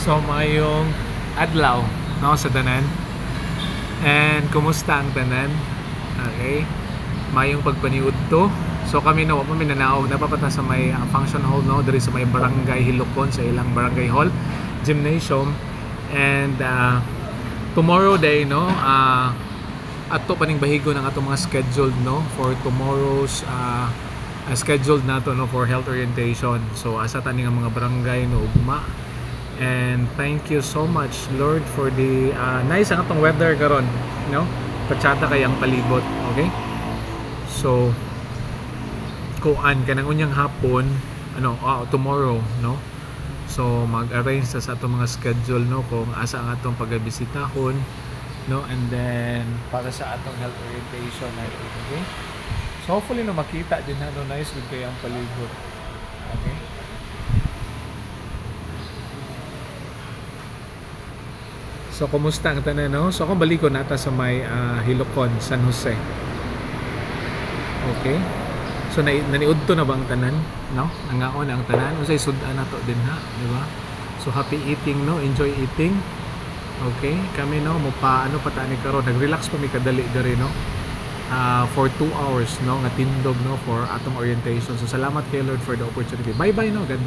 So mayong adlaw no sa tanan. And kumusta ang tanan? Okay. Mayong pagpaniud to. So kami no pa minanaog napapata sa may function hall no diri sa may barangay Hilokon sa ilang barangay hall gymnasium. And tomorrow day no ato paning bahigo ng atong mga scheduled no for tomorrow's scheduled nato no for health orientation. So asa tani nga mga barangay no ugma. And thank you so much Lord for the nice ang atong weather karon no. Patsata kay ang palibot, okay? So kuan kanang unyang hapon tomorrow no. So mag-arrange sa atong mga schedule no kung asa ang atong pagabisitahon no, and then para sa atong health orientation na okay. So hopefully no makita din na no nice good kay ang palibot. Okay? So kumusta ang tanan no? So kung baliko nata sa may Hilokon, San Jose. Okay? So naniudto na ba ang tanan no? Nangaon ang tanan unsay sudan nato din ha, di ba? So happy eating no, enjoy eating. Okay, kami no mo pa pa tani karon nag-relax pa mi kadali diri no. For 2 hours no nga tindog no for atong orientation. So salamat kay Lord for the opportunity. Bye bye no. God